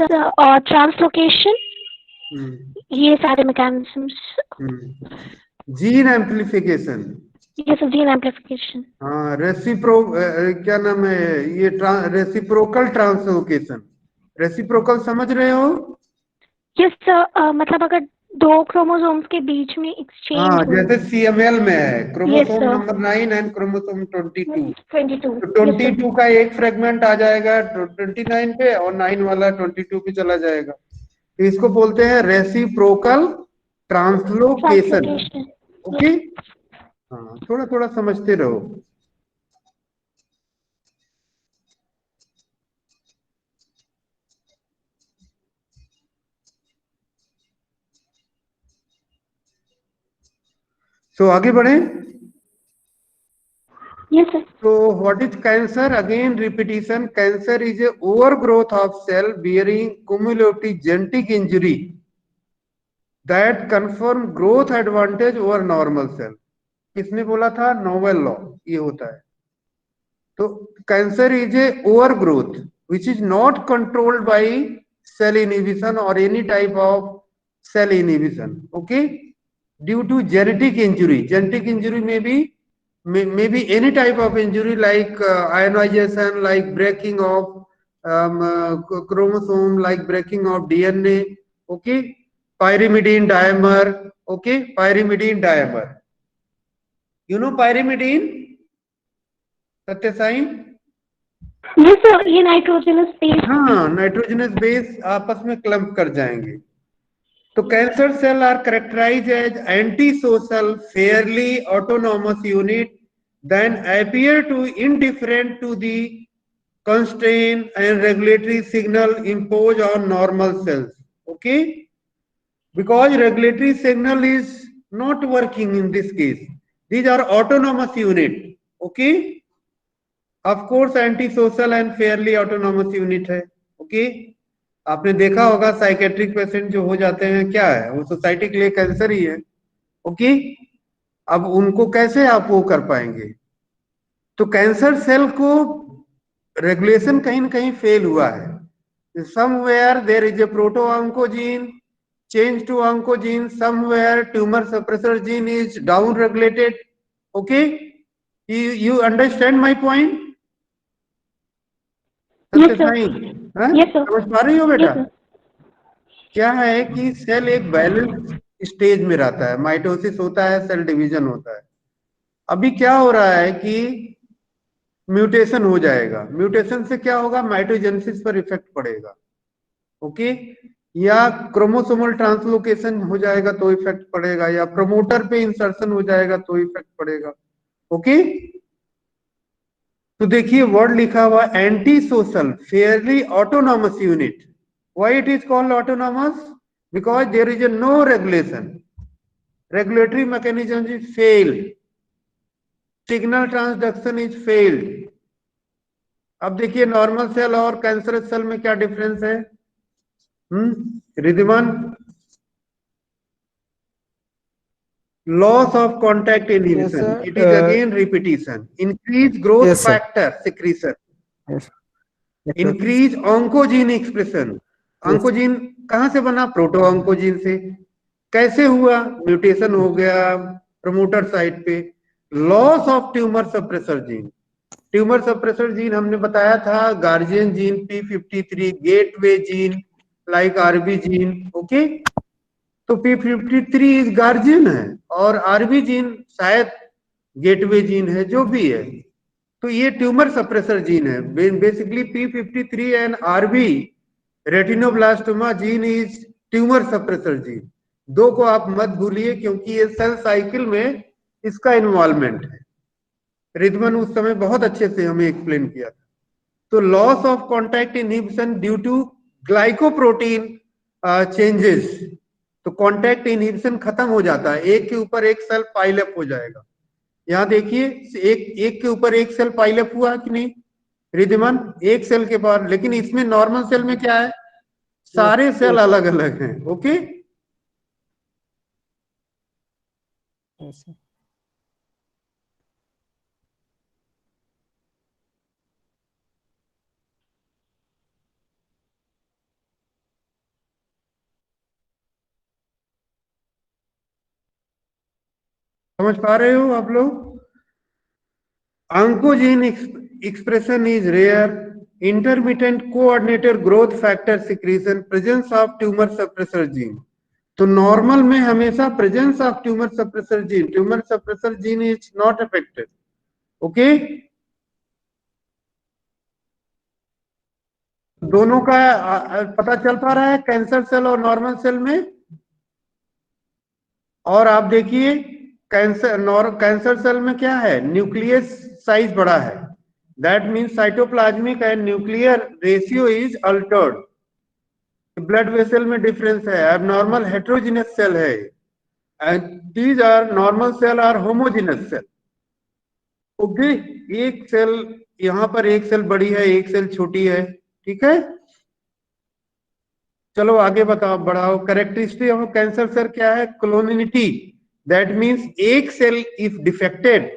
और ट्रांसलोकेशन, ये सारे मैकेनिज्म्स। जीन एम्पलीफिकेशन, ये सब जीन एम्पलीफिकेशन। हाँ, क्या नाम है ये, रेसिप्रोकल ट्रांसलोकेशन। रेसिप्रोकल समझ रहे हो? यस सर, मतलब अगर दो क्रोमोसोम्स के बीच में एक्सचेंज हाँ, हो। जैसे सीएमएल में है yes chromosome sir. Number 9 and chromosome 22। 22। तो यस सर। 22 का एक फ्रेगमेंट आ जाएगा 29 पे और 9 वाला 22 पे चला जाएगा। तो इसको बोलते हैं रेसिप्रोकल ट्रांसलोकेशन। ट्रांसलोकेशन। ओके, हाँ, थोड़ा थोड़ा समझते रहो। तो आगे बढ़े। Yes sir. So what is cancer? Again repetition. Cancer is a overgrowth of cell bearing cumulative genetic injury that confirm growth advantage over normal cell. किसने बोला था? नोवेल लॉ, ये होता है। तो cancer is a over growth which is not controlled by cell inhibition और any type of cell inhibition. Okay, due to genetic injury. Genetic injury में भी maybe any type of injury like ionization, like breaking of chromosome, like breaking of DNA. Okay, pyrimidine dimer. Okay, pyrimidine dimer, you know pyrimidine, Satya Sai? Yes sir, ये nitrogenous base. हाँ, nitrogenous base आपस में clump कर जाएंगे। तो cancer cell are characterise as anti social fairly autonomous unit then appear to indifferent to the constraint and regulatory signal imposed on normal cells. Okay, because regulatory signal is not working in this case, these are autonomous unit. Okay, of course anti social and Fairlie autonomous unit है। Okay, आपने देखा होगा psychiatric patient जो हो जाते हैं, क्या है वो, सोसाइटी के लिए कैंसर ही है। ओके, अब उनको कैसे आप वो कर पाएंगे? तो कैंसर सेल को रेगुलेशन कहीं ना कहीं फेल हुआ है। Somewhere there is a proto oncogene change to oncogene, somewhere tumour suppressor gene is down regulated. Okay, you understand my point? Satya yes sir. Sai, हाँ? Yes sir. समझ पा रही हो बेटा? Yes sir. क्या है कि सेल एक बैलेंस स्टेज में रहता है, माइटोसिस होता है, सेल डिवीजन होता है। अभी क्या हो रहा है कि म्यूटेशन हो जाएगा। म्यूटेशन से क्या होगा? माइटोजेनेसिस पर इफेक्ट पड़ेगा। ओके, या क्रोमोसोमल ट्रांसलोकेशन हो जाएगा तो इफेक्ट पड़ेगा, या प्रमोटर पे इंसर्शन हो जाएगा तो इफेक्ट पड़ेगा। ओके, तो देखिए वर्ड लिखा हुआ anti social fairly autonomous unit. Why it is called autonomous? Because there is a no regulation, regulatory mechanism is failed, signal transduction is failed. अब देखिए नॉर्मल सेल और कैंसरस सेल में क्या डिफरेंस है? Riddhiman? Loss of contact Yes, inhibition, sir. it is again repetition. Increase growth Yes, sir. factor secretion, Yes. Yes, sir. increase oncogene expression. Yes. Oncogene कहां से बना? Proto oncogene से। कैसे हुआ? म्यूटेशन हो गया प्रमोटर साइट पे। Loss of tumour suppressor gene. Tumour suppressor gene हमने बताया था, guardian gene P53, gateway gene like RB gene. Okay, तो P53 इज गार्जियन है और आरबी जीन शायद गेटवे जीन है, जो भी है। तो ये ट्यूमर सप्रेसर जीन है। Basically P53 and RB retinoblastoma gene is tumour suppressor gene. दो को आप मत भूलिए क्योंकि ये सेल साइकिल में इसका इन्वॉल्वमेंट है। रिदमन उस समय बहुत अच्छे से हमें एक्सप्लेन किया था। तो loss of contact inhibition due to glycoprotein changes. तो कॉन्टैक्ट इनहिबिशन खत्म हो जाता है, एक के ऊपर एक सेल पाइलअप हो जाएगा। यहां देखिए एक के ऊपर एक सेल पाइलअप हुआ कि नहीं रिद्धिमान? एक सेल के बाद, लेकिन इसमें नॉर्मल सेल में क्या है? सारे सेल अलग अलग हैं। Okay, Yes, sir. समझ पा रहे हो आप लोग? Oncogene expression is rare. Intermittent coordinator growth factor secretion, presence of tumor suppressor gene. तो नॉर्मल में हमेशा presence of tumour suppressor gene is not affected. Okay, दोनों का पता चल पा रहा है कैंसर सेल और नॉर्मल सेल में. और आप देखिए कैंसर सेल में क्या है, न्यूक्लियस साइज बड़ा है. That means cytoplasmic and nuclear ratio is altered. Blood vessel में डिफरेंस है, एबनॉर्मल हेट्रोजीनियस सेल है, and these are normal cell are homogeneous cell. Okay, एक सेल यहां पर, एक सेल बड़ी है, एक सेल छोटी है. ठीक है, चलो आगे बताओ, बढ़ाओ. कैरेक्टरिस्टिक ऑफ कैंसर सेल क्या है? क्लोनिनिटी. दैट मीन्स एक cell if defected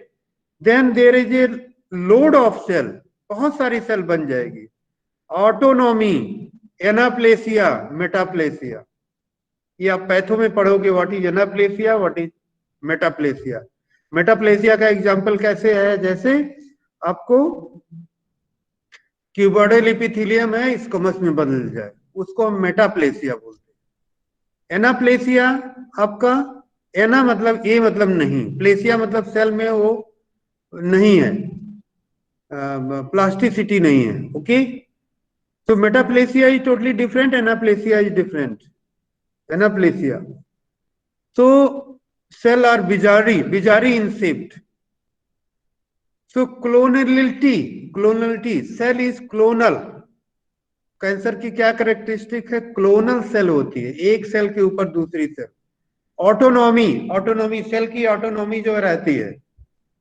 then there is a load of cell, बहुत सारी सेल बन जाएगी. Autonomy, anaplasia, metaplasia. ये आप पैथो में पढ़ोगे, what is anaplasia, what is metaplasia. Metaplasia का एग्जांपल कैसे है? जैसे आपको क्यूबॉइडल एपिथेलियम है, स्क्वैमस में बदल जाए, उसको हम मेटाप्लेसिया बोलते हैं. एनाप्लेसिया आपका, एना मतलब ए मतलब नहीं, प्लेसिया मतलब सेल में वो नहीं है, प्लास्टिसिटी नहीं है. Okay, so metaplasia is totally different, anaplasia is different. Anaplasia, so cell are bijari in shaped. So clonality, cell is clonal. Cancer की क्या कैरेक्टरिस्टिक है? क्लोनल सेल होती है, एक सेल के ऊपर दूसरी सेल. ऑटोनॉमी, सेल की ऑटोनॉमी जो रहती है.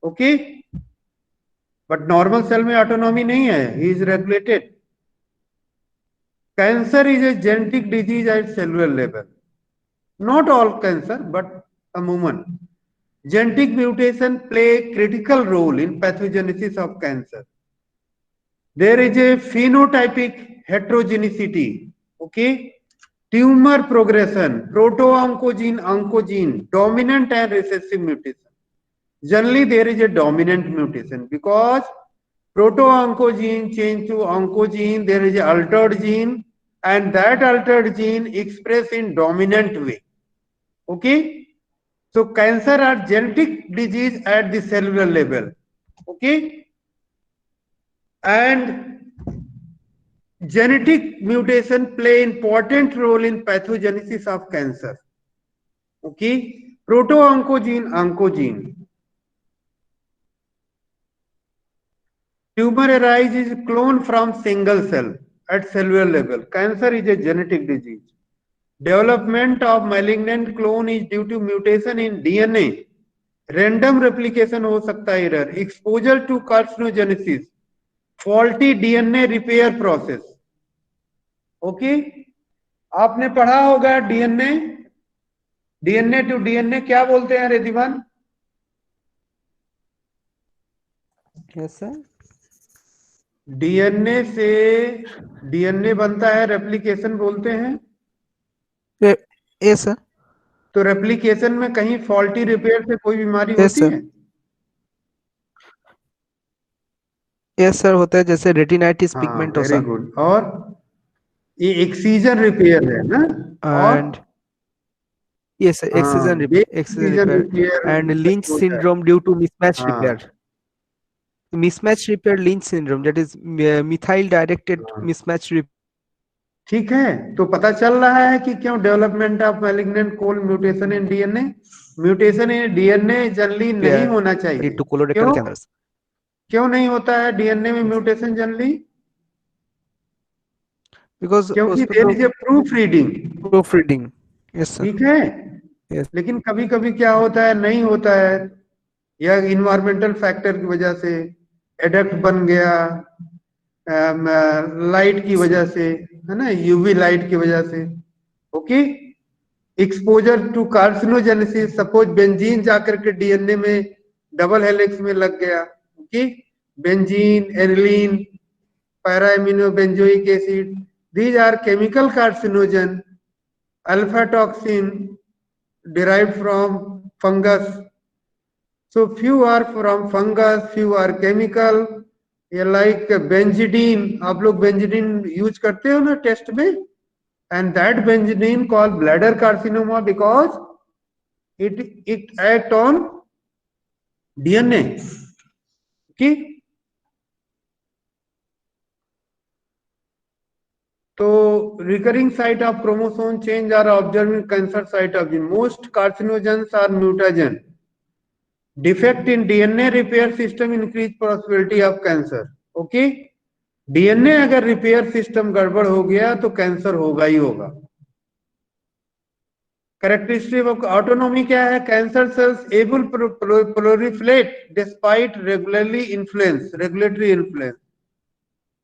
ओके, बट नॉर्मल सेल में ऑटोनॉमी नहीं है, he is regulated. Cancer is a genetic disease at cellular level. Not all cancer, but अमूमन. Genetic mutation play a critical role in pathogenesis of cancer. There is a phenotypic heterogeneity. Okay, tumor progression, oncogene, dominant and recessive mutation. Generally, there is a dominant mutation because proto-oncogene change to oncogene, there is an altered gene, and that altered gene expressed in dominant way. Okay, so cancer are genetic disease at the cellular level. Okay, and genetic mutation play important role in pathogenesis of cancer. Okay, oncogene. Tumor arises clone from single cell at cellular level. Cancer is a genetic disease. Development of malignant clone is due to mutation in DNA. Random replication हो सकता है, error. Exposure to carcinogenesis. Faulty DNA repair process. Okay? आपने पढ़ा होगा DNA to DNA क्या बोलते हैं Riddhiman? Yes sir. DNA से डीएनए बनता है, रेप्लिकेशन बोलते हैं. Yes sir. तो रेप्लिकेशन में कहीं फॉल्टी रिपेयर से कोई बीमारी Yes, होती sir. है? यस सर, होता है, जैसे रेटिनाइटिस हाँ, पिगमेंटोसा. Very good. और ये एक्सीजन रिपेयर है ना? And yes, sir, excision repair and Lynch syndrome due to mismatch repair. Mismatch repair, Lynch syndrome, that is methyl directed mismatch repair. ठीक है, तो पता चल रहा है कि क्यों डेवलपमेंट ऑफ मैलिग्नेंट कोल mutation in DNA. Mutation in DNA generally नहीं होना चाहिए. Lead to colorectal cancers. क्यों नहीं होता है डीएनए में म्यूटेशन जनरली? Because क्योंकि there is a proof reading. Yes sir. ठीक है. Yes. लेकिन कभी कभी क्या होता है, नहीं होता है, या इन्वायरमेंटल फैक्टर की वजह से, एडक्ट बन गया, लाइट की वजह से, है ना, यूवी लाइट की वजह से. Okay, exposure to carcinogenesis, suppose benzene जाकर के डीएनए में डबल हेलिक्स में लग गया. Okay, benzene, aniline, para amino benzoic acid, these are chemical carcinogen. Alpha toxin derived from fungus, So few are from fungus, few are chemical. ये like benzidine, आप लोग benzidine use करते हो ना टेस्ट में, and that benzidine called bladder carcinoma because it act on DNA. Okay? तो recurring site of chromosome change are observed in cancer site of gene. Most carcinogens are mutagen. Defect in DNA repair system increase possibility of cancer. Okay? DNA अगर repair system गड़बड़ हो गया तो cancer होगा ही होगा. Characteristic of autonomy क्या है? Cancer cells able proliferate despite regularly influence, regulatory influence,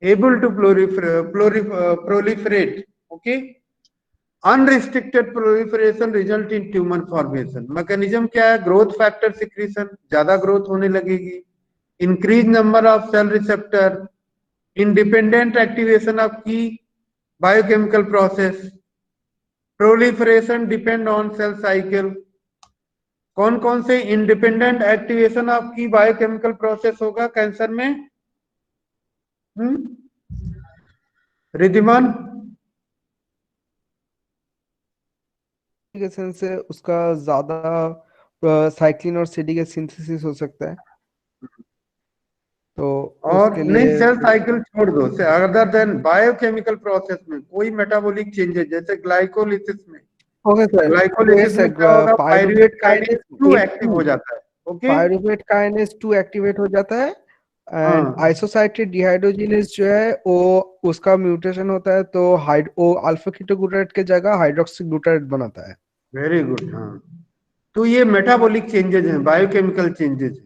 able to proliferate. Okay. Unrestricted proliferation result in tumour formation. Mechanism क्या है? ग्रोथ फैक्टर सिक्रीशन, ज्यादा ग्रोथ होने लगेगी. Increase number of cell receptor, independent activation of key biochemical process, proliferation depend on cell cycle. कौन कौन से independent activation of की biochemical process होगा कैंसर में? रिद्धिमान? से उसका ज्यादा साइक्लिन और सीडी का सिंथेसिस हो सकता है. तो और नहीं, सेल साइकिल छोड़ दो, से अदर देन बायोकेमिकल प्रोसेस में कोई मेटाबॉलिक चेंजेस जैसे ग्लाइकोलिसिस में. Okay sir. ग्लाइकोलिसिस में क्या होगा? पायरुवेट काइनेज 2 एक्टिव हो जाता है. ओके. पायरुवेट काइनेज 2 एक्टिवेट हो जाता है एंड आइसोसाइट्रेट डिहाइड्रोजिनेज जो है वो उसका म्यूटेशन होता है तो वो अल्फा कीटोग्लूटारेट के जगह हाइड्रोक्सी ग्लूटारेट बनाता है. Very good. हाँ, तो ये मेटाबॉलिक चेंजेस हैं, बायोकेमिकल चेंजेस हैं.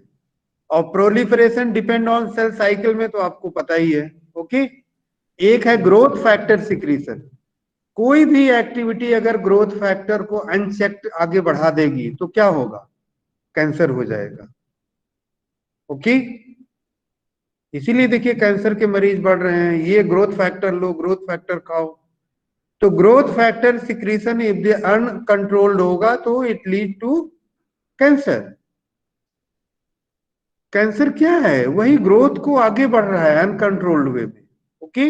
और proliferation depend on sale cycle में तो आपको पता ही है. ओके. एक है ग्रोथ फैक्टर सिक्रीशन. कोई भी एक्टिविटी अगर ग्रोथ फैक्टर को अनचेक्ड आगे बढ़ा देगी तो क्या होगा? कैंसर हो जाएगा. ओके. इसीलिए देखिए कैंसर के मरीज बढ़ रहे हैं. ये ग्रोथ फैक्टर लो, ग्रोथ फैक्टर खाओ. तो growth factor secretion if they uncontrolled होगा तो it lead to cancer. Cancer क्या है? वही ग्रोथ को आगे बढ़ रहा है अनकंट्रोल्ड वे में. ओके.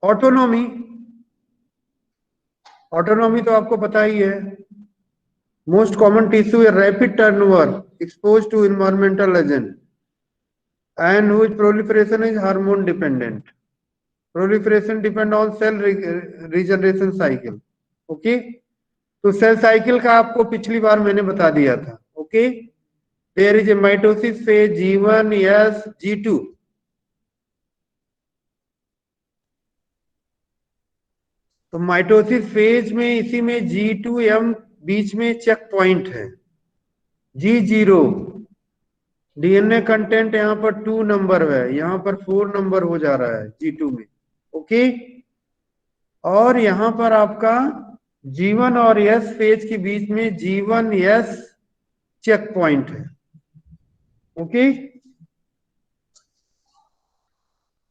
ऑटोनॉमी. ऑटोनॉमी तो आपको पता ही है. मोस्ट कॉमन टिश्यू है rapid turnover expose to environmental agent and whose proliferation is hormone dependent. Proliferation depend on cell regeneration cycle. Okay. तो सेल साइकिल का आपको पिछली बार मैंने बता दिया था. Okay. There is a mitosis phase G1, S, G2. तो माइटोसिस फेज में इसी में G2, M बीच में चेक पॉइंट है. G0 डीएनए कंटेंट यहाँ पर 2 नंबर है, यहाँ पर 4 नंबर हो जा रहा है G2 में. ओके. और यहाँ पर आपका G1 और S फेज के बीच में G1, S चेक पॉइंट है. ओके.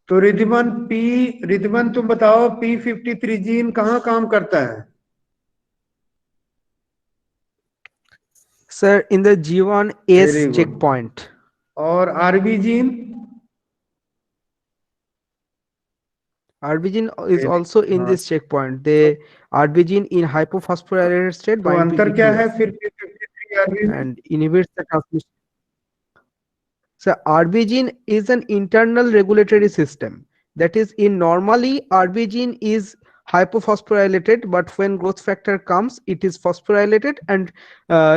तो रिद्धिमान तुम बताओ P53 जीन कहाँ काम करता है? Sir in the G1S check point. और RB gene? RB gene is also in this checkpoint. The RB gene in hypophosphorylated state तो अंतर क्या है फिर P53 RB and inhibits the transmission. So RB gene is an internal regulatory system. That is, in normally RB gene is hypophosphorylated, but when growth factor comes, it is phosphorylated and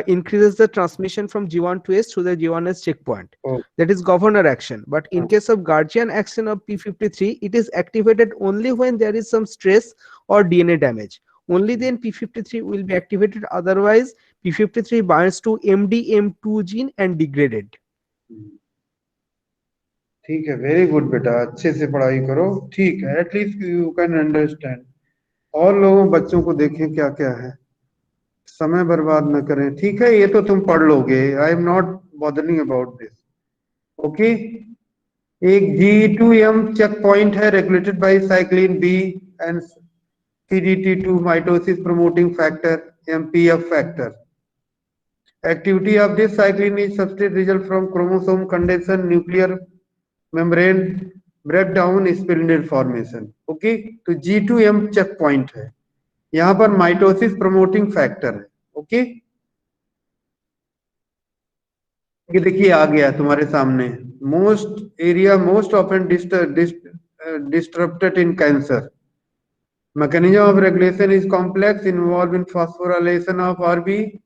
increases the transmission from G1 to S through the G1S checkpoint. That is governor action. But in case of guardian action of P53, it is activated only when there is some stress or DNA damage. Only then P53 will be activated. Otherwise, P53 binds to MDM2 gene and degraded. ठीक है. Very good बेटा, अच्छे से पढ़ाई करो. ठीक है. At least you can understand. और लोगों बच्चों को देखें क्या क्या है, समय बर्बाद न करें. ठीक है. ये तो तुम पढ़ लोगे. I am not bothering about this. Okay. एक G2M चेक पॉइंट है regulated by cyclin B and CDT2 mitosis promoting factor MPF factor. Activity of this cyclin is substrate result from chromosome condension, nuclear membrane breakdown, spindle formation. Okay, तो G2M check point है, यहाँ पर mitosis promoting factor है. Okay, ये देखिए आ गया तुम्हारे सामने. Most area most often disrupted in cancer. Mechanism of regulation is complex, involved in phosphorylation of RB.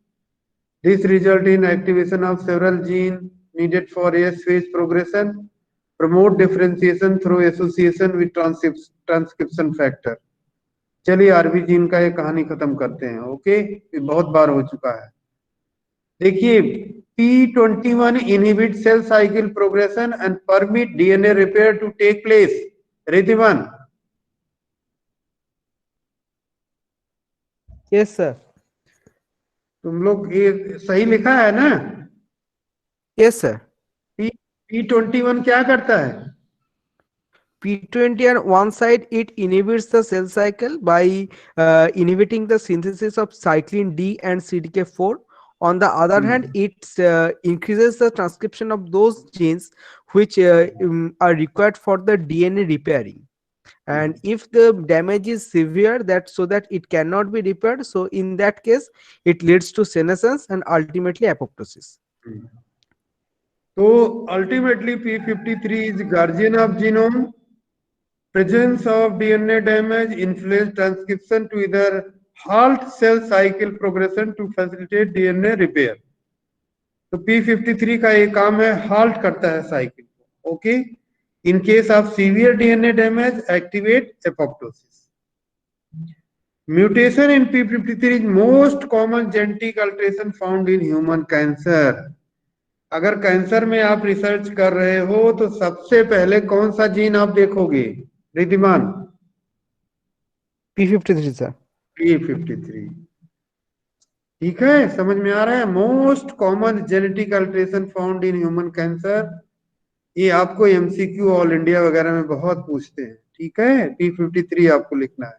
This result in activation of several genes needed for S phase progression, promote differentiation through association with transcription factor. चलिए RB gene का ये कहानी खत्म करते हैं. Okay, ये बहुत बार हो चुका है. देखिए, P21 inhibit cell cycle progression and permit DNA repair to take place. Riddhiman, yes sir. तुम लोग ये सही लिखा है ना? Yes sir. P21 क्या करता है? P20 on one side, it inhibits the cell cycle by inhibiting the synthesis of cyclin D and CDK4. On the other hand, it increases the transcription of those genes which are required for the DNA repairing. And if the damage is severe, so that it cannot be repaired, so in that case, it leads to senescence and ultimately apoptosis. So ultimately, P53 is guardian of genome. Presence of DNA damage influence transcription to either halt cell cycle progression to facilitate DNA repair. तो P53 का ये काम है, halt करता है cycle को. Okay, in case of severe DNA damage, activate apoptosis. Mutation in P53 is most common genetic alteration found in human cancer. अगर cancer में आप रिसर्च कर रहे हो तो सबसे पहले कौन सा जीन आप देखोगे रिद्धिमान? P53 sir. P53. ठीक है, समझ में आ रहा है? Most common genetic alteration found in human cancer. ये आपको एमसीक्यू ऑल इंडिया वगैरह में बहुत पूछते हैं. ठीक है, P53 आपको लिखना है.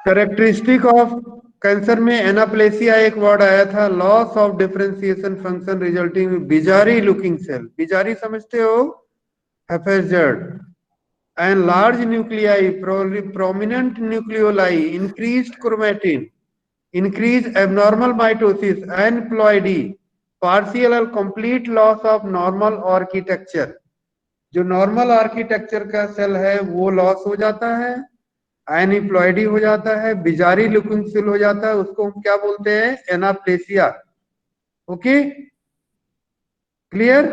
कैरेक्टरिस्टिक ऑफ कैंसर में एनाप्लेसिया एक वर्ड आया था, loss of differentiation function resulting bizarre looking cell. Bizarre समझते हो? Haphazard. And large nuclei, prominent nucleoli, increased chromatin, increase abnormal mitosis, aneuploidy, partial or complete loss of normal architecture. जो normal architecture का cell है वो loss हो जाता है, एनिप्लॉइडी हो जाता है, बिजारी लुकिंग सेल हो जाता है, उसको हम क्या बोलते हैं? Anaplasia. Okay, clear?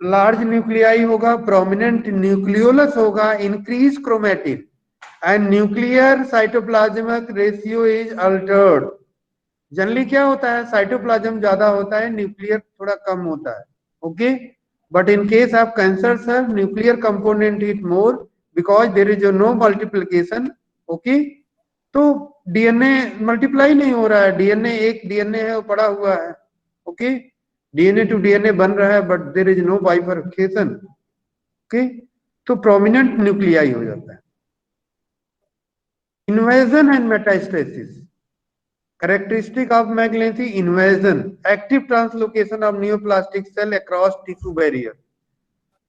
Large nuclei होगा, प्रोमिनेंट न्यूक्लियोलस होगा, increase chromatin and nuclear cytoplasmic ratio is altered. Generally क्या होता है? साइटोप्लाज्म ज्यादा होता है, न्यूक्लियर थोड़ा कम होता है. Okay, but in case of cancer sir, nuclear component is more because there is no multiplication. Okay, तो डीएनए मल्टीप्लाई नहीं हो रहा है, डीएनए एक डीएनए है वो पड़ा हुआ है. ओके, डीएनए टू डीएनए बन रहा है but there is no bifurcation. Okay, तो प्रोमिनेंट न्यूक्लियाई हो जाता है. Invasion and metastasis. Characteristic of malignancy: invasion, active translocation of neoplastic cell across tissue barrier.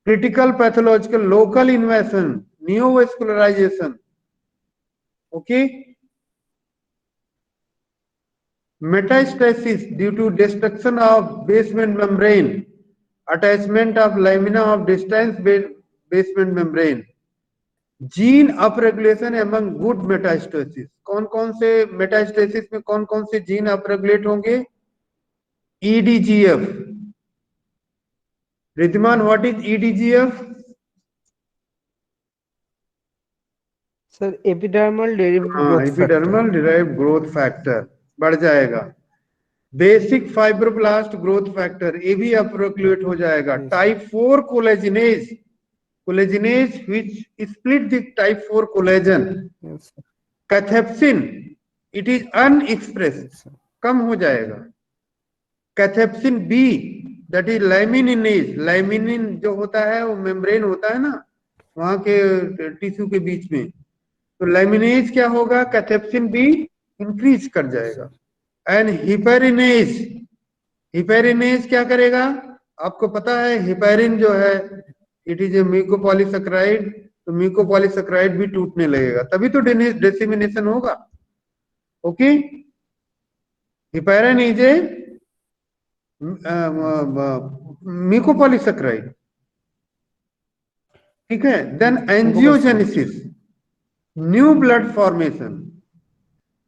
Critical pathological local invasion, neovascularization. Okay. Metastasis due to destruction of basement membrane, attachment of lamina of distance basement membrane. Gene upregulation among good metastasis. कौन कौन से metastasis में कौन कौन से gene upregulate होंगे? EDGF. Riddhiman, what is EDGF? Sir epidermal derived growth factor बढ़ जाएगा. बेसिक फाइब्रोब्लास्ट ग्रोथ फैक्टर ये भी अपरेगुलेट हो जाएगा. Type 4 कोलेजिनेज, collagenase which split the type 4 collagen. Yes, cathepsin, it is unexpressed. yes, कम हो जाएगा. cathepsin B, that is laminase. laminin जो होता है वो मेम्ब्रेन होता है ना वहां के टिश्यू के बीच में, तो laminase क्या होगा? cathepsin B इंक्रीज कर जाएगा। एंड हिपेरिनेज, हिपेरिनेज क्या करेगा? आपको पता है हिपेरिन जो है इट इज ए म्यूकोपॉलीसेकेराइड, तो म्यूकोपॉलीसेकेराइड भी टूटने लगेगा, तभी तो डिसेमिनेशन होगा। Okay, heparin is a mucopolysaccharide, ठीक है। Then angiogenesis, new blood formation,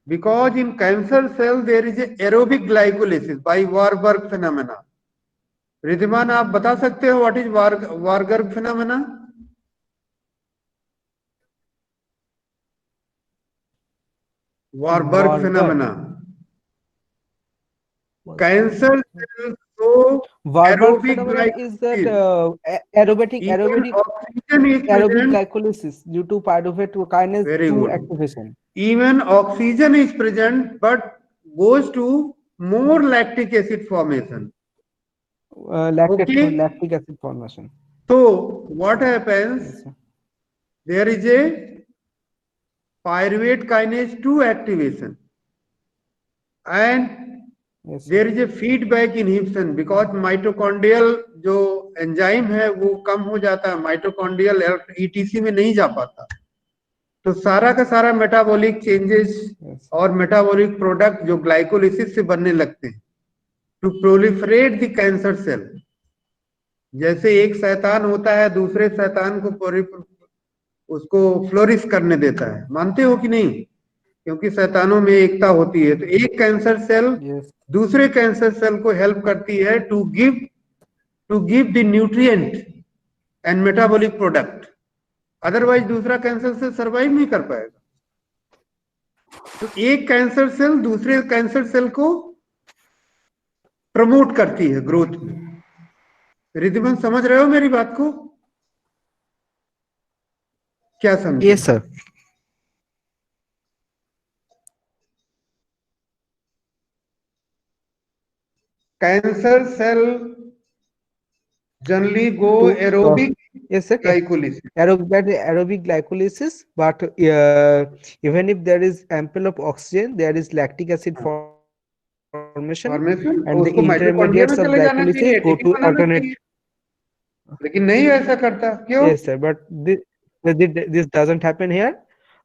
because in cancer cell there is a aerobic glycolysis by Warburg phenomena. Riddhiman आप बता सकते हो what is Warburg phenomena? Warburg phenomena, cancer cell को Warburg aerobic phenomenon is that glycolysis, aerobic even oxygen is aerobic present. glycolysis due to pyruvate kinase Very 2 good. activation. Even oxygen is present but goes to more lactic acid formation. Lactic acid formation. So what happens? Yes, sir. There is a pyruvate kinase 2 activation and Yes, sir. there is a feedback inhibition because mitochondrial जो enzyme है वो कम हो जाता है, mitochondrial etc में नहीं जा पाता, तो सारा का सारा मेटाबॉलिक चेंजेस Yes. और मेटाबॉलिक प्रोडक्ट जो ग्लाइकोलिसिस से बनने लगते हैं to proliferate the cancer cell. जैसे एक शैतान होता है दूसरे शैतान को उसको फ्लोरिश करने देता है, मानते हो कि नहीं? क्योंकि शैतानों में एकता होती है, तो एक कैंसर सेल Yes. दूसरे कैंसर सेल को हेल्प करती है to give the nutrient and metabolic product, otherwise दूसरा कैंसर सेल सरवाइव नहीं कर पाएगा। तो एक कैंसर सेल दूसरे कैंसर सेल को प्रमोट करती है ग्रोथ में। रिद्धिमान समझ रहे हो मेरी बात को? क्या समझे? Yes, sir. Cancer cell generally go aerobic Yes, sir. glycolysis. Aerobic glycolysis, but even if there is ample of oxygen, there is lactic acid formation, and the उसको माइटोकॉन्ड्रिया में intermediates of चले जाना चाहिए, glycolysis go ATP to banana alternate. चाहिए, लेकिन नहीं ऐसा करता, क्यों? Yes, sir. But this doesn't happen here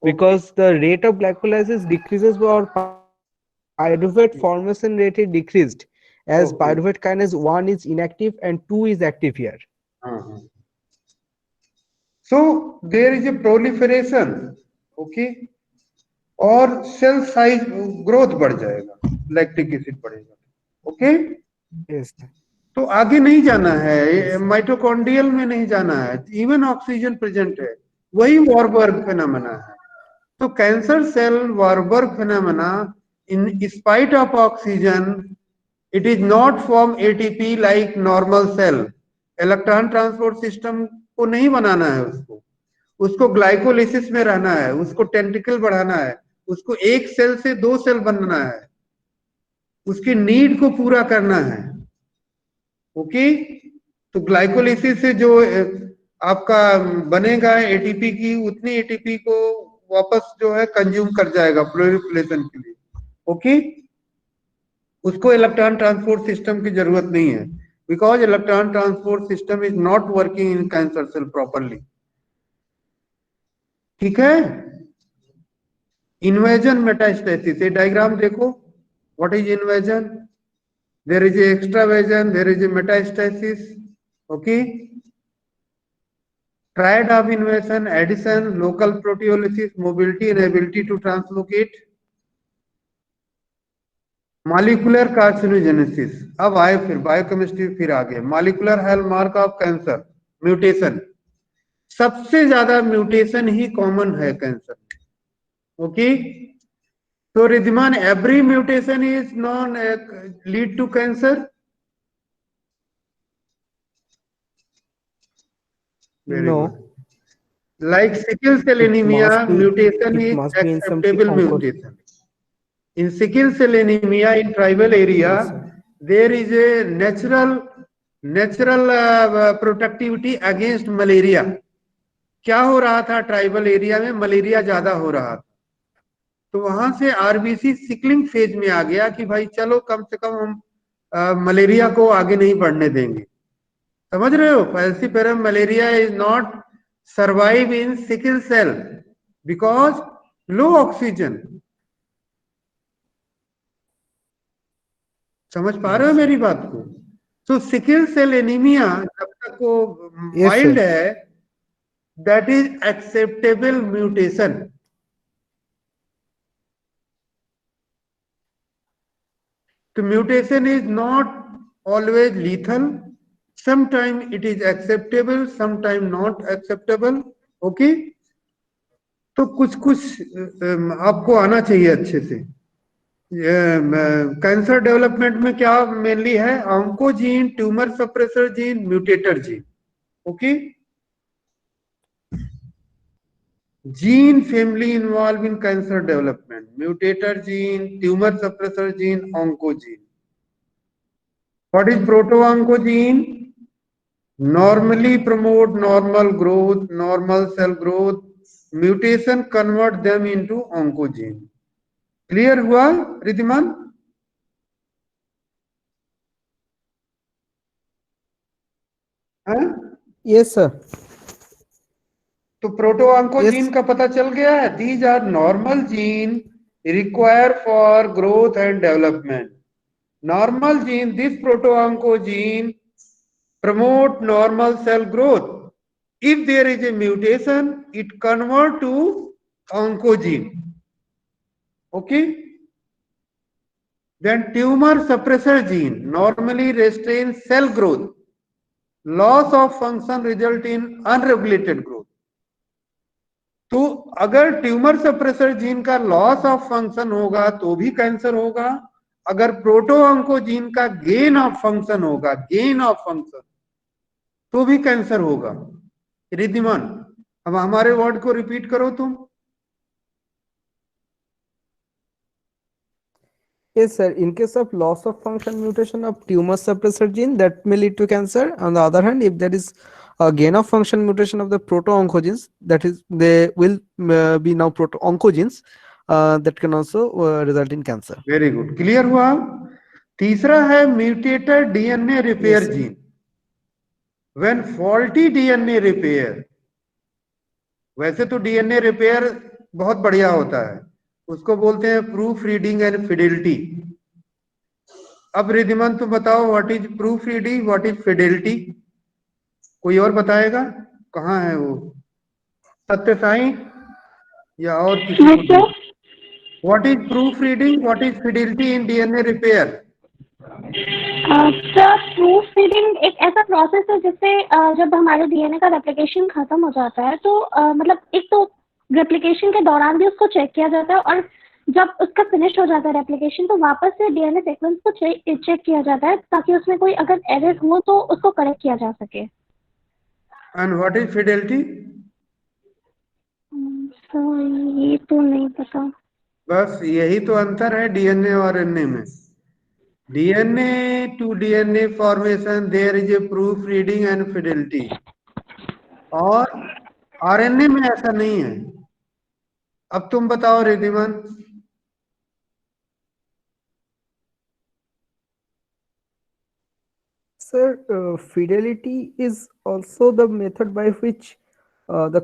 because the rate of glycolysis decreases or pyruvate formation rate is decreased as Okay. pyruvate kinase 1 is inactive and 2 is active here. So there is a proliferation, okay, और cell size growth बढ़ जाएगा, lactic acid बढ़ेगा, okay. Yes, sir. तो आगे नहीं जाना है, mitochondrial में नहीं जाना है, इवन ऑक्सीजन प्रेजेंट है, वही वारबर्ग फिनोमेना है। तो cancer cell Warburg phenomena in spite of oxygen it is not form ATP like normal cell. Electron transport system को नहीं बनाना है, उसको ग्लाइकोलिसिस में रहना है, उसको टेंटिकल बढ़ाना है, उसको एक सेल से 2 सेल बनना है, उसकी नीड को पूरा करना है, ओके। तो ग्लाइकोलिसिस से जो आपका बनेगा एटीपी की, उतनी एटीपी को वापस जो है कंज्यूम कर जाएगा प्लोरिफिलेशन के लिए, ओके। उसको इलेक्ट्रॉन ट्रांसपोर्ट सिस्टम की जरूरत नहीं है, because electron transport system is not working in cancer cell properly, ठीक है। इन्वेजन मेटास्टेसिस, ये डायग्राम देखो, what is invasion? There is extravasation, there is metastasis, okay. Triad of invasion, addition, local proteolysis, mobility and ability to translocate, molecular carcinogenesis. अब आए फिर biochemistry, फिर आगे molecular hallmark of cancer, mutation. सबसे ज्यादा mutation ही common है cancer, okay. तो Riddhiman every mutation is non lead to cancer? No. Like sickle cell anemia, mutation is must be in some acceptable mutation. In sickle cell anemia in tribal area, Yes, sir. there is a natural protectivity against malaria. क्या हो रहा था tribal area में? Malaria ज्यादा हो रहा था, तो वहां से आरबीसी सिकलिंग फेज में आ गया कि भाई चलो कम से कम हम मलेरिया को आगे नहीं बढ़ने देंगे। समझ रहे हो? Falciparum malaria is not survive in sickle cell because low oxygen. समझ पा रहे हो मेरी बात को? तो सिकल सेल एनीमिया जब तक वो Yes, माइल्ड sir. है, दैट इज एक्सेप्टेबल म्यूटेशन। तो mutation is not always lethal, sometime it is acceptable, sometime not acceptable. Okay, तो कुछ कुछ आपको आना चाहिए अच्छे से। कैंसर डेवलपमेंट में क्या मेनली है? Oncogene, tumour suppressor gene, mutator gene. Okay, gene family involve in cancer development: mutator gene, tumour suppressor gene, oncogene. What is protooncogene? normally promote normal growth, normal cell growth. Mutation convert them into oncogene. Clear हुआ रिद्धिमान? हाँ? Yes, sir. तो प्रोटोऑन्कोजीन Yes. का पता चल गया है। These are normal gene require for growth and development. Normal gene, this protooncogene promote normal cell growth. If there is a mutation, it convert to oncogene. Okay, then tumor suppressor gene normally restrains cell growth. Loss of function result in unregulated growth. तो अगर tumour suppressor gene का loss of function होगा तो भी cancer होगा। अगर प्रोटोऑन्कोजीन का gain of function होगा, गेन ऑफ फंक्शन, तो भी कैंसर होगा। रिद्धिमान, अब हमारे वर्ड को रिपीट करो तुम। Yes, sir. In case of loss of function mutation of tumor suppressor gene, that may lead to cancer. On the other hand, if there is a gain of function mutation of the proto-oncogenes, that is, they will be now proto-oncogenes, that can also result in cancer. Very good, clear हुआ। तीसरा है mutated DNA repair Yes, sir. Gene. When faulty DNA repair, वैसे तो DNA repair बहुत बढ़िया होता है, उसको बोलते हैं प्रूफ रीडिंग एंड फिडेलिटी। अब रिद्धिमान तुम बताओ, what is proof reading, what is Fidelity? कोई और बताएगा? कहाँ है वो? सत्य साई या और किसी Yes, को sir. They? What is proof reading, what is Fidelity in DNA repair? Sir, proof reading एक ऐसा प्रोसेस है जिससे जब हमारे डीएनए का रेप्लिकेशन खत्म हो जाता है तो मतलब एक तो रेप्लिकेशन के दौरान भी उसको चेक किया जाता है, और जब उसका फिनिश हो जाता है रेप्लिकेशन तो वापस से डीएनए सीक्वेंस को चेक किया जाता है ताकि उसमें कोई अगर एरर हो तो उसको करेक्ट किया जा सके। And what is Fidelity? Sir ये तो नहीं पता। बस यही तो अंतर है डीएनए और एनए में। DNA to DNA formation there is a proof reading and fidelity, और आरएनए में ऐसा नहीं है। अब तुम बताओ Riddhiman. Sir, fidelity is also the method by which the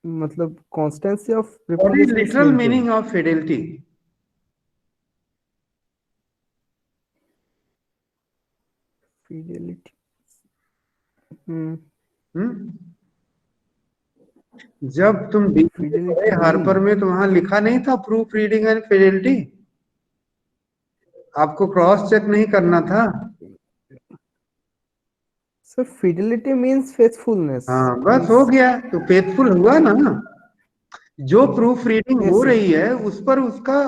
matlab, constancy of what is replication is literal maintained. Meaning of Fidelity? Fidelity. जब तुम Fidelity हार्पर meaning. में तो वहां लिखा नहीं था प्रूफ रीडिंग एंड फिडेलिटी? आपको क्रॉस चेक नहीं करना था? So fidelity means faithfulness. हाँ, बस हो गया, तो फेथफुल हुआ ना। जो प्रूफ रीडिंग Yes, हो sir. रही है उस पर उसका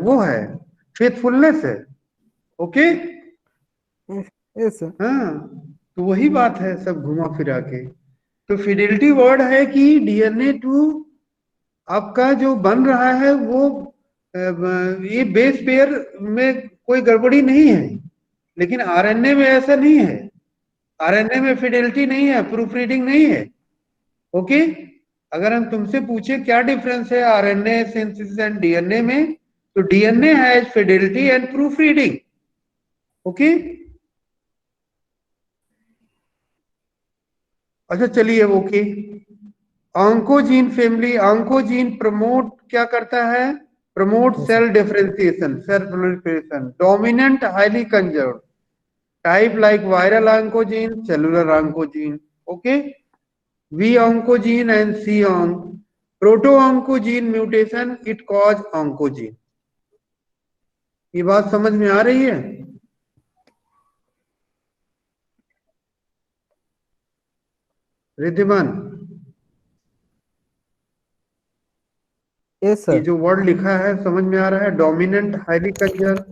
वो है, फेथफुलनेस है। Okay, Yes, sir. हाँ, तो वही बात है सब घुमा फिरा के। तो फिडेलिटी वर्ड है कि डीएनए टू आपका जो बन रहा है वो ये बेस पेयर में कोई गड़बड़ी नहीं है, लेकिन आरएनए में ऐसा नहीं है। आरएनए में फिडेलिटी नहीं है, प्रूफ रीडिंग नहीं है। ओके, अगर हम तुमसे पूछे क्या डिफरेंस है आरएनए सिंथेसिस एंड डीएनए में, तो DNA has fidelity and proof reading. Okay, अच्छा चलिए okay. Oncogene family, oncogene promote क्या करता है? Promote cell differentiation, cell proliferation, dominant highly conserved type like viral oncogene, cellular oncogene. Okay, V oncogene and C onc, proto-oncogene mutation it cause oncogene। ये बात समझ में आ रही है? रिद्धिमान, यस ये सर। जो वर्ड लिखा है समझ में आ रहा है? डोमिनेंट हाईली कंजर्व,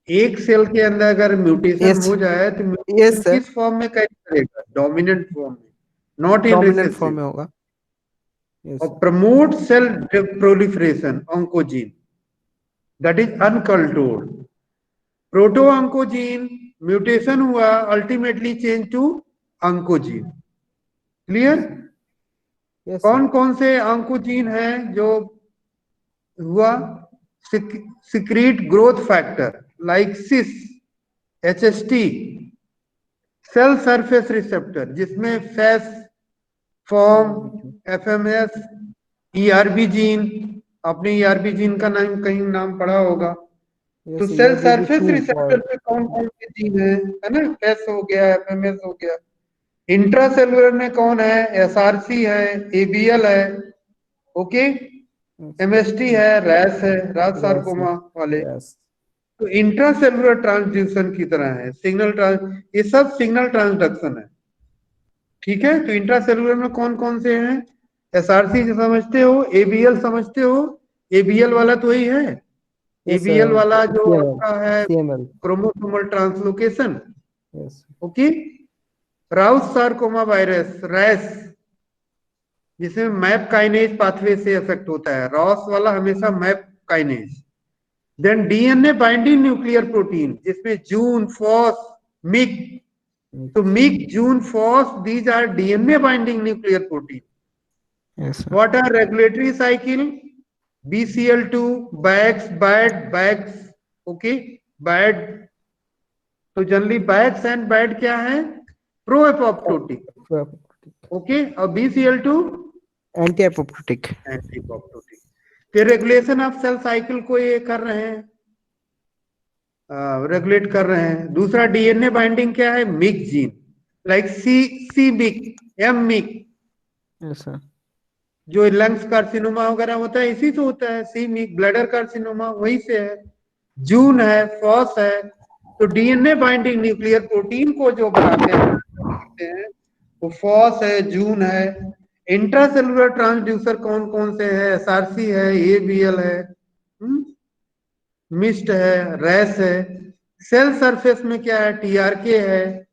एक सेल के अंदर अगर म्यूटेशन यस हो जाए तो यस म्यूटेशन सर, किस फॉर्म में कैरी करेगा? डोमिनेंट फॉर्म में, not in dominant form recessive. में होगा। यस और sir. Promote cell proliferation oncogene, that is uncontrolled. Protooncogene mutation हुआ, ultimately change to oncogene. Clear? Yes sir. कौन कौन से ऑन्कोजीन है जो हुआ? सिक्रीट ग्रोथ फैक्टर लाइक सिस, एचएसटी, सेल सरफेस रिसेप्टर जिसमें face, form, FMS, ERB gene, आपने ERB gene का नाम कहीं नाम पढ़ा होगा। तो yes, cell surface ERBB2 receptor और पे कौन कौन से जीन है ना? फेस हो गया, एफएमएस हो गया। इंट्रासेलुलर में कौन है? एसआरसी है, एबीएल है, ओके, एमएसटी है, रैस है, रास रैस सार्कोमा वाले। रैस। तो इंट्रासेलुलर ट्रांसड्यूसन की तरह है, सिग्नल ट्रांस, ये सब सिग्नल ट्रांसडक्शन है। ठीक है, तो इंट्रासेलुलर में कौन कौन से हैं? एसआरसी समझते हो, एबीएल समझते हो? एबीएल वाला तो वही है, यस एबीएल वाला जो CML आपका है CML। Chromosomal translocation. Yes okay, Rous sarcoma virus, ras, जिसमें मैप काइनेज पाथवे से इफेक्ट होता है। रॉस वाला हमेशा MAP kinase. Then DNA binding nuclear protein, जिसमें जून, फॉस, मिग। तो myc, jun, fos, these are DNA binding nuclear protein. Yes sir. What are regulatory cycle? BCL2, BAX, BAD, BAX, okay, BAD। तो generally BAX and BAD क्या है? Pro apoptotic, okay, और BCL2 anti apoptotic. Anti apoptotic. फिर regulation of cell cycle को ये कर रहे हैं, रेगुलेट कर रहे हैं। दूसरा डीएनए बाइंडिंग क्या है? Myc gene, like C myc, M myc. Yes sir. जो लंग्स कार्सिनोमा वगैरह होता है इसी से होता है, सी मिक। ब्लैडर कार्सिनोमा वहीं से है। जून है, फॉस है। तो डीएनए बाइंडिंग न्यूक्लियर प्रोटीन को जो बनाते हैं वो फॉस है, जून है। इंट्रासेलुलर ट्रांसड्यूसर कौन कौन से है? एसआरसी है, एबीएल है, मिस्ट है, रैस है। सेल सरफेस में क्या है? टीआरके है,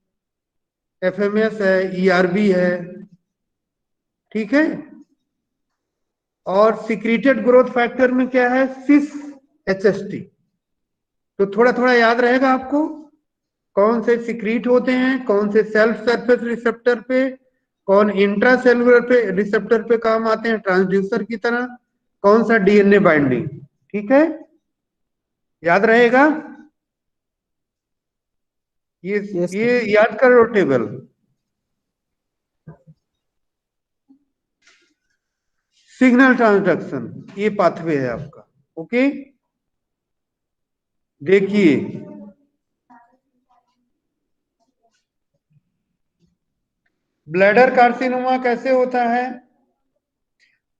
एफएमएस है, ईआरबी है। ठीक है, और सिक्रीटेड ग्रोथ फैक्टर में क्या है? सिस, एचएसटी। तो थोड़ा थोड़ा याद रहेगा आपको कौन से सिक्रीट होते हैं, कौन से सेल्फ सरफेस रिसेप्टर पे, कौन इंट्रासेलुलर पे रिसेप्टर पे काम आते हैं ट्रांसड्यूसर की तरह, कौन सा डीएनए बाइंडिंग। ठीक है, याद रहेगा ये यस ये याद करो टेबल। सिग्नल ट्रांसडक्शन ये पाथवे है आपका। ओके, देखिए ब्लैडर कार्सिनोमा कैसे होता है?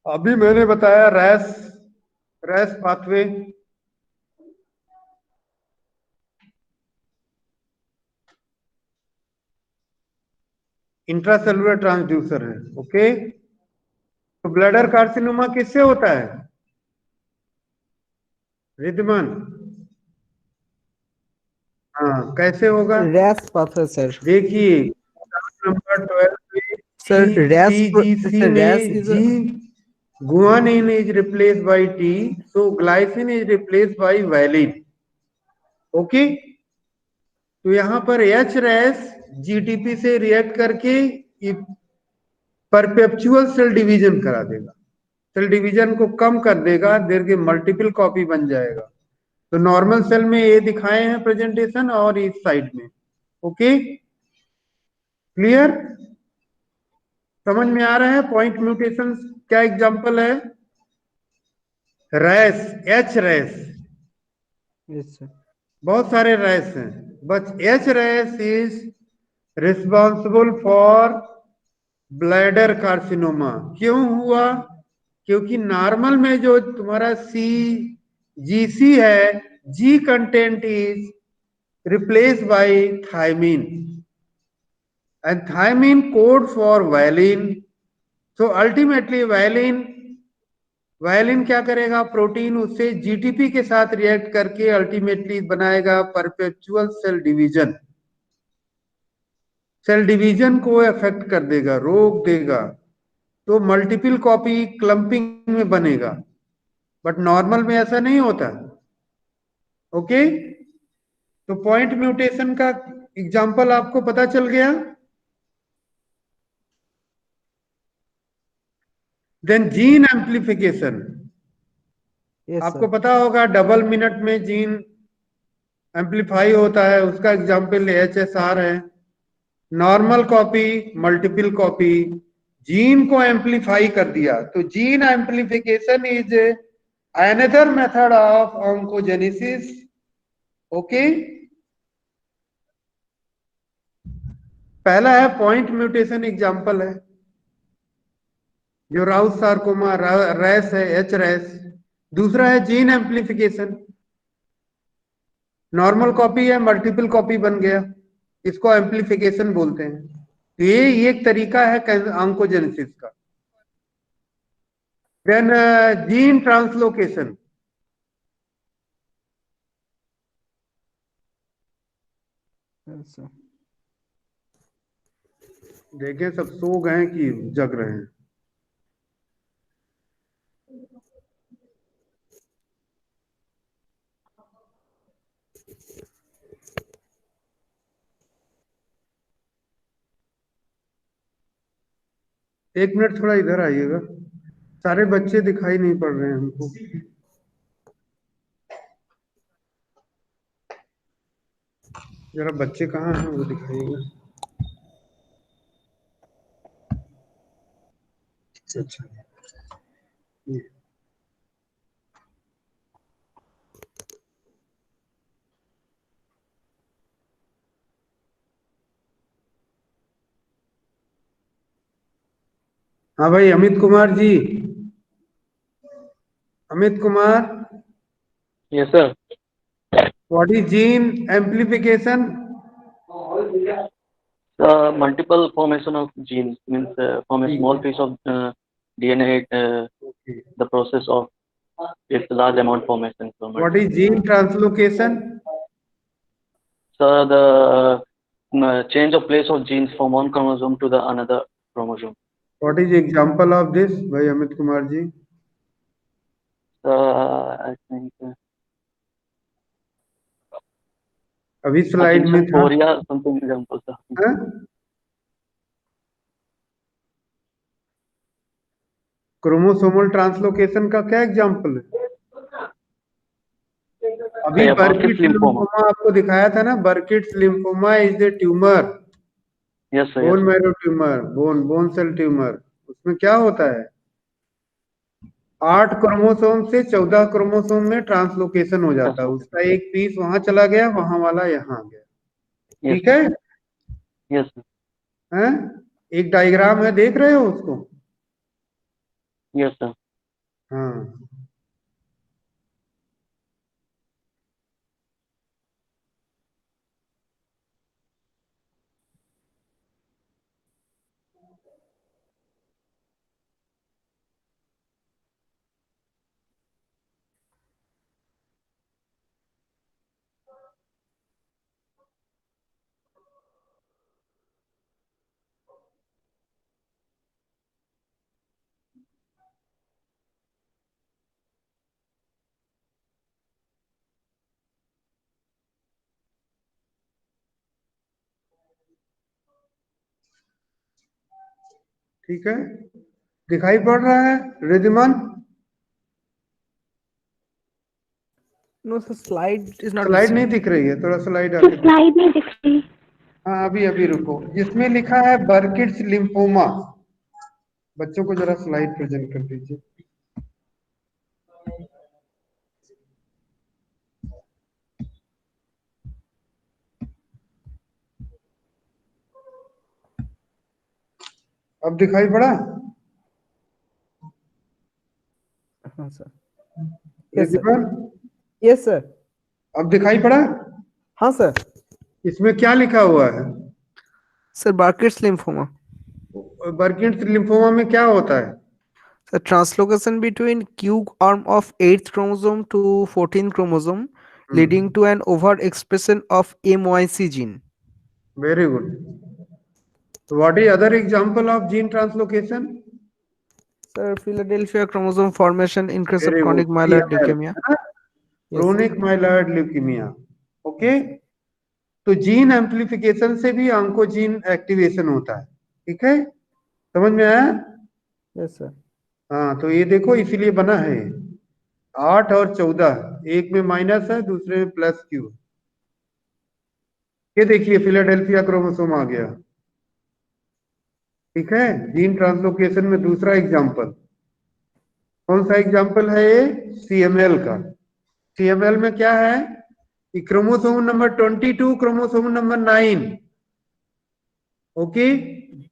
अभी मैंने बताया रैस, रैस पाथवे। इंट्रासेलुलर ट्रांसड्यूसर है। ओके, तो ब्लैडर कार्सिनोमा किससे होता है रिद्धिमान? हाँ, कैसे होगा? रैस पाथवे सर। देखिए नंबर 12 पे सर रैस CGC रैस में is G guanine is replaced by T, so glycine is replaced by valine। Okay, तो यहां पर H रैस GTP से रिएक्ट करके परपेचुअल सेल डिवीजन करा देगा, सेल डिवीजन को कम कर देगा, देर के मल्टीपल कॉपी बन जाएगा। तो नॉर्मल सेल में ये दिखाए हैं प्रेजेंटेशन और इस साइड में। ओके, क्लियर, समझ में आ रहा है? पॉइंट म्यूटेशन क्या एग्जांपल है? Ras, H ras, Yes, sir. बहुत सारे रैस हैं, but H ras is responsible for bladder carcinoma. क्यों हुआ? क्योंकि नॉर्मल में जो तुम्हारा सी जीसी है, G content is replace by thymine and thymine code for valine. So ultimately valine क्या करेगा? प्रोटीन उससे जीटीपी के साथ रिएक्ट करके अल्टीमेटली बनाएगा perpetual cell division, cell division को इफेक्ट कर देगा, रोक देगा। तो मल्टीपल कॉपी क्लंपिंग में बनेगा, बट नॉर्मल में ऐसा नहीं होता। ओके, तो पॉइंट म्यूटेशन का एग्जांपल आपको पता चल गया। देन जीन एम्प्लीफिकेशन, Yes, आपको sir. पता होगा डबल मिनट में जीन एम्पलीफाई होता है, उसका एग्जाम्पल एचएसआर है। Normal copy, multiple copy, gene को एम्पलीफाई कर दिया, तो gene amplification is another method of oncogenesis. Okay, पहला है पॉइंट म्यूटेशन एग्जाम्पल है जो राउस सार्कोमा रैस है, एच रैस। दूसरा है जीन एम्पलीफिकेशन, नॉर्मल कॉपी है, मल्टीपल कॉपी बन गया, इसको एम्पलीफिकेशन बोलते हैं। तो ये एक तरीका है ऑन्कोजेनेसिस का। Then gene translocation, Yes, sir. देखें सब सो गए कि जग रहे हैं? एक मिनट थोड़ा इधर आइएगा, सारे बच्चे दिखाई नहीं पड़ रहे हैं हमको। जरा बच्चे कहाँ हैं वो दिखाइएगा। अच्छा, ये। हाँ भाई, Amit Kumar ji, Amit Kumar, Yes, sir. What is gene amplification? Multiple formation of genes means from a small piece of DNA, the process of its large amount formation. So, what is gene translocation? the change of place of genes from one chromosome to the another chromosome. What is example of this भाई अमित कुमार जी? I think अभी slide में था। Korea something example, sir. हाँ? Chromosomal translocation का क्या example है? अभी Yeah, Burkitt's बर्किट्स lymphoma. Lymphoma आपको दिखाया था ना, Burkitt's lymphoma is the tumour, Yes, sir. Bone Yes, sir. Marrow tumour, bone cell tumour. उसमें क्या होता है? 8 क्रोमोसोम से 14 क्रोमोसोम में ट्रांसलोकेशन हो जाता है, Yes, उसका एक पीस वहां चला गया, वहां वाला यहाँ आ गया। yes, ठीक है? yes, sir. हैं? एक डायग्राम है, देख रहे हो उसको? Yes, sir. हाँ, ठीक है, दिखाई पड़ रहा है Riddhiman? No, sir, slide is not slide नहीं visible. दिख रही है, थोड़ा स्लाइड आगे देखो। स्लाइड नहीं दिख रही। हाँ अभी अभी रुको, जिसमें लिखा है बर्किट्स लिम्फोमा, बच्चों को जरा स्लाइड प्रेजेंट कर दीजिए। अब दिखाई पड़ा? हाँ sir. Yes, sir. Riddhiman, Yes, sir. अब दिखाई पड़ा? हाँ सर। इसमें क्या लिखा हुआ है? Sir Burkitt's lymphoma. बर्किट्स लिम्फोमा में क्या होता है? The translocation between Q arm of 8th chromosome to 14th chromosome leading to an overexpression of MYC gene. Very good. So what is other example of gene translocation? Sir, Philadelphia chromosome formation in case of Very chronic good. myeloid CML, leukemia. है ना? Yes, Chronic myeloid leukemia. Okay, तो gene amplification से भी oncogene activation होता है। ठीक है, समझ में आया? yes, sir. हाँ, तो ये देखो इसीलिए बना है 8 और 14, एक में माइनस है दूसरे में प्लस क्यू। ये देखिए फिलाडेल्फिया क्रोमोसोम आ गया। ठीक है, जीन ट्रांसलोकेशन में दूसरा एग्जांपल कौन सा एग्जांपल है? ये सीएमएल का। सीएमएल में क्या है कि chromosome number 22 chromosome number 9, okay,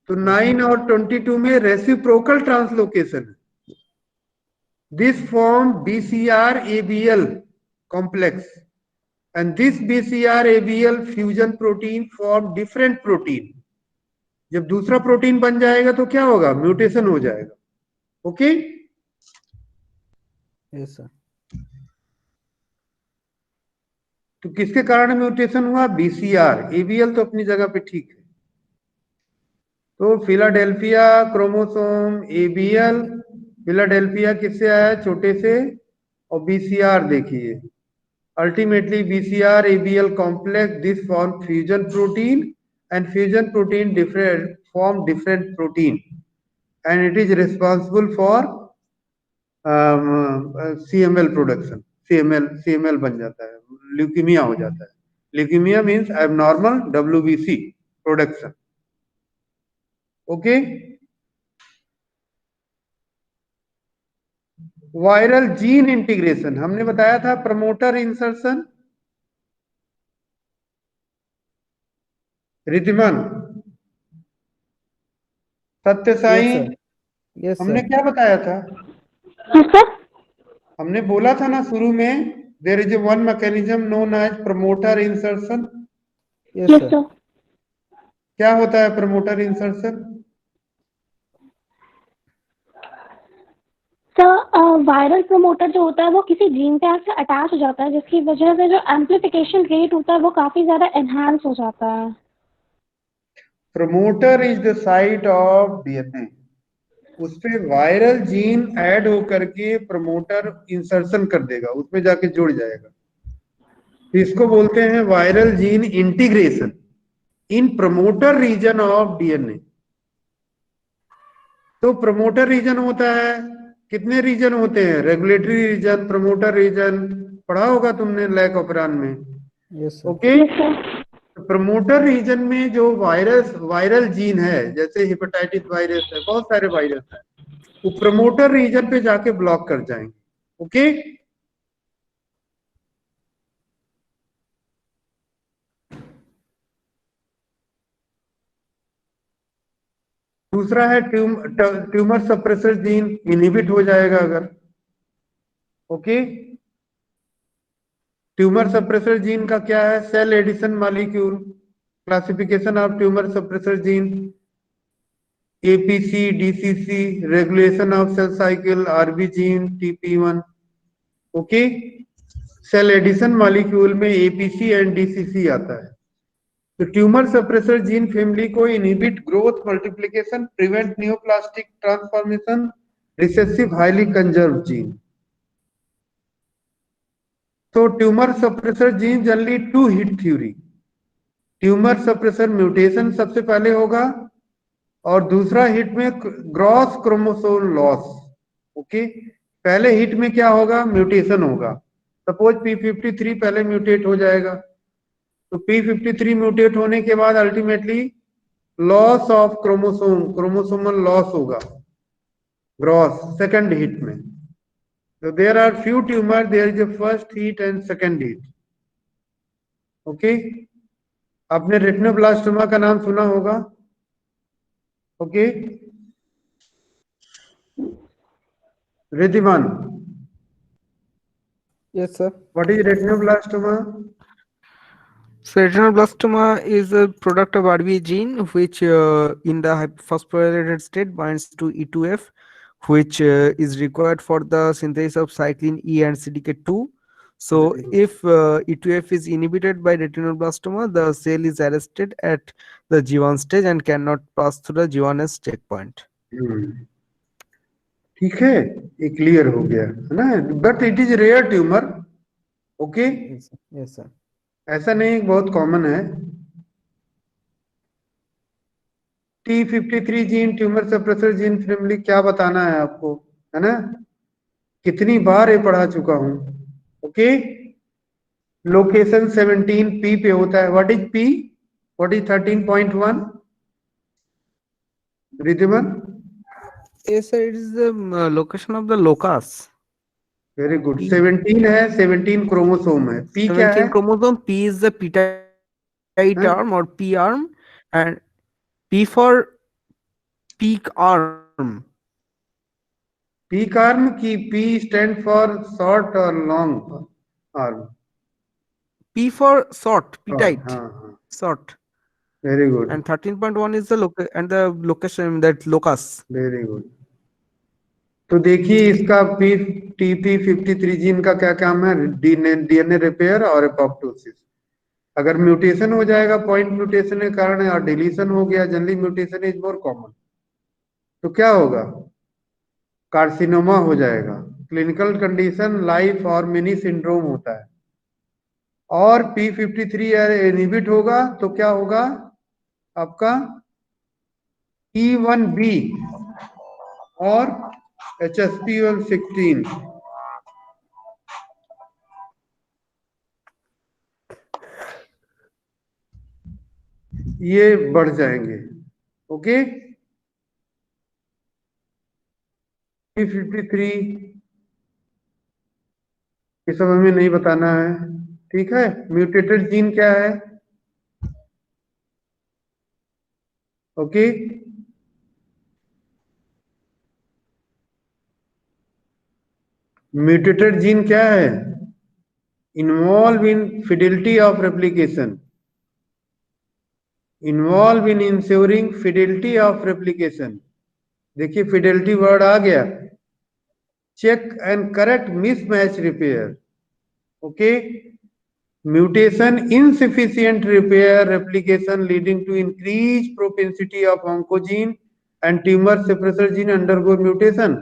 तो 9 और 22 में रेसिप्रोकल ट्रांसलोकेशन है। This form BCR-ABL complex and this BCR-ABL fusion protein form different protein. जब दूसरा प्रोटीन बन जाएगा तो क्या होगा? म्यूटेशन हो जाएगा। Okay, Yes, sir. तो किसके कारण म्यूटेशन हुआ? बीसीआर। एबीएल तो अपनी जगह पे ठीक है। तो फिलाडेल्फिया क्रोमोसोम एबीएल, फिलाडेल्फिया किससे आया? छोटे से। और बीसीआर देखिए, ultimately BCR ABL complex this form fusion protein and fusion protein different form different protein and it is responsible for CML production। CML बन जाता है, ल्यूकीमिया हो जाता है। Leukaemia means abnormal WBC production. Okay, viral gene integration हमने बताया था, promoter insertion. Riddhiman, सत्य साई, Yes, sir. Yes, हमने sir. क्या बताया था? हाँ सर। हमने बोला था ना शुरू में, there is one mechanism known as promoter insertion. Yes, yes sir. Sir. क्या होता है promoter insertion? Sir viral promoter जो होता है वो किसी जीन पे आके अटैच हो जाता है, जिसकी वजह से जो एम्प्लीफिकेशन रेट होता है वो काफी ज्यादा एनहांस हो जाता है। Promoter is the site of DNA, उस पे वायरल जीन ऐड होकर के प्रमोटर इंसर्शन कर देगा, उसमें जाके जुड़ जाएगा। तो इसको बोलते हैं viral gene integration in promoter region of DNA. तो प्रमोटर रीजन होता है, कितने रीजन होते हैं? रेगुलेटरी रीजन, प्रमोटर रीजन, पढ़ा होगा तुमने लैक ऑपरान में। Yes, sir. Okay, yes sir. Promoter region में जो वायरल जीन है, जैसे हेपेटाइटिस वायरस है, बहुत सारे वायरस है, वो प्रमोटर रीजन पे जाके ब्लॉक कर जाएंगे। ओके, दूसरा है ट्यूमर सप्रेसर जीन इनहिबिट हो जाएगा अगर। ओके, ट्यूमर सप्रेसर जीन का क्या है? Cell adhesion molecule, classification of tumour suppressor gene, APC, DCC, regulation of cell cycle, RB gene, TP one. Okay, cell adhesion molecule में एपीसी एंड डीसीसी आता है। तो ट्यूमर सप्रेसर जीन फैमिली को inhibit growth, multiplication, prevent neoplastic transformation, recessive highly conserve gene. तो tumour suppressor gene generally two hit theory. Tumour suppressor mutation सबसे पहले होगा, और दूसरा हिट में ग्रॉस क्रोमोसोम लॉस। ओके, पहले हिट में क्या होगा, म्यूटेशन होगा। सपोज P53 पहले म्यूटेट हो जाएगा, तो P53 म्यूटेट होने के बाद ultimately loss of chromosomal loss होगा, ग्रॉस सेकंड हिट में। तो there are few tumour, there is a first hit and second hit. Okay, आपने रेटिनोब्लास्टोमा का नाम सुना होगा। Okay, Riddhiman, Yes, sir. what is retinoblastoma? So retinoblastoma is a product of RB gene which in the phosphorylated state binds to E2F, which is required for the synthesis of cyclin E and CDK2. So if E2F is inhibited by retinoblastoma, the cell is arrested at the G1 stage and cannot pass through the G1s checkpoint. ठीक है, ये clear हो गया है ना, but it is rare tumour. Okay, Yes, sir. ऐसा नहीं, बहुत कॉमन है। T53 gene tumour suppressor gene family, क्या बताना है आपको, है ना, कितनी बार ये पढ़ा चुका हूं। ओके, लोकेशन 17 पी पे होता है। What is P, what is 13.1 Riddhiman? Yes, sir. It is the location of the locus. Very good, 17 है, 17 क्रोमोसोम है। पी क्या है? 17 chromosome. P is the peptide arm or P arm, and P for peak arm. Peak arm की P stand for short और long arm? P for short, P हाँ tight, हाँ, short. Very good, And 13.1 is the location, that locus. Very good. तो देखिए इसका TP53 gene का क्या काम है, डीएनए रिपेयर और एपोप्टोसिस। अगर म्यूटेशन हो जाएगा, पॉइंट म्यूटेशन के कारण और डिलीशन हो गया, generally mutation is more common, तो क्या होगा, कार्सिनोमा हो जाएगा। क्लिनिकल कंडीशन लाइफ और मिनी सिंड्रोम होता है। और P53 इनहिबिट होगा तो क्या होगा आपका, E1B और HSPL16 ये बढ़ जाएंगे। ओके, P53 ये सब हमें नहीं बताना है, ठीक है। म्यूटेटेड जीन क्या है? ओके, म्यूटेटेड जीन क्या है? Involve in fidelity of replication, involve in ensuring fidelity of replication. देखिए फिडिलिटी वर्ड आ गया, check and correct mismatch repair. Okay, mutation insufficient repair replication leading to increased propensity of oncogene and tumor suppressor gene undergo mutation,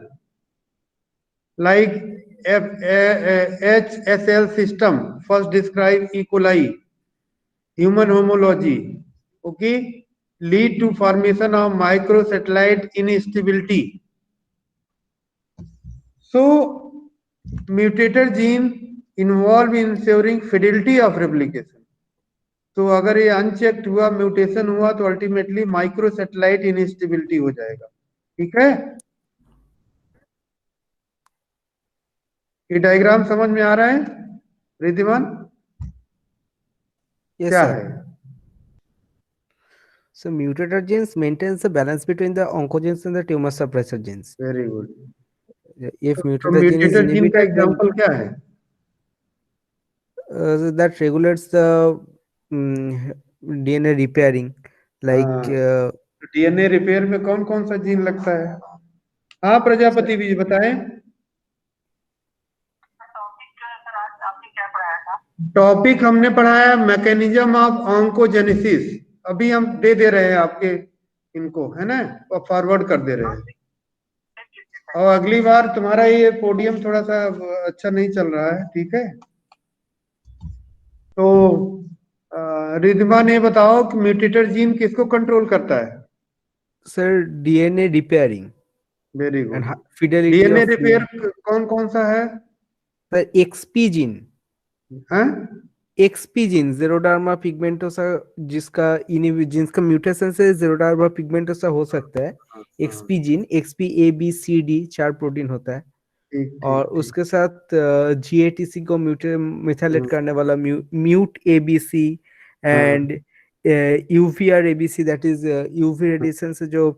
like HSL system first described E. coli, human homology. Okay, lead to formation of microsatellite instability. So mutated gene involve in ensuring fidelity of replication. तो अगर ये unchecked हुआ, mutation हुआ, तो ultimately microsatellite instability हो जाएगा। ठीक है, ये डायग्राम समझ में आ रहा है रिद्धिमान? Yes, क्या sir. है? So mutated genes maintains the balance between the oncogenes and the tumor suppressor genes. Very good. If तो mutated gene is mutated gene का inhibited, then एग्जांपल क्या है? that regulates the DNA repairing, like DNA repair में कौन कौन सा gene लगता है? हाँ प्रजापति भी बताएं। टॉपिक हमने पढ़ाया मैकेनिज्म ऑफ ऑन्कोजेनेसिस, अभी हम दे रहे हैं आपके इनको, है ना, और फॉरवर्ड कर दे रहे हैं। और अगली बार तुम्हारा ये पोडियम थोड़ा सा अच्छा नहीं चल रहा है, ठीक है। तो रिद्धिमा ने बताओ कि म्यूटेटेड जीन किसको कंट्रोल करता है? Sir DNA repairing very and good. Fidelity DNA of repair कौन कौन सा है? सर एक्सपी जीन, हैं? एक्सपी जीन जेरोडार्मा पिगमेंटोसा, जिसका म्यूटेशन से जेरोडार्मा पिगमेंटोसा हो सकता है। XP gene, XP A B C D 4 protein होता है। ठीक और ठीक ठीक। उसके साथ जीएटीसी को मिथाइलेट करने वाला mut ABC and UVR ABC, that is UV radiation से जो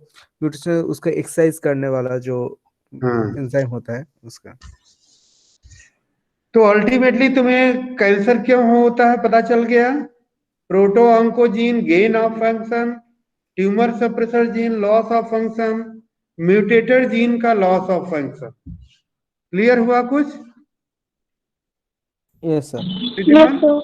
म्यूटेशन उसका एक्सरसाइज करने वाला जो हाँ। एंजाइम होता है उसका। तो अल्टीमेटली तुम्हें कैंसर क्यों होता है पता चल गया। Proto oncogene gain of function, tumour suppressor gene loss of function, mutator gene का लॉस ऑफ फंक्शन। क्लियर हुआ कुछ? Yes sir. Yes, sir.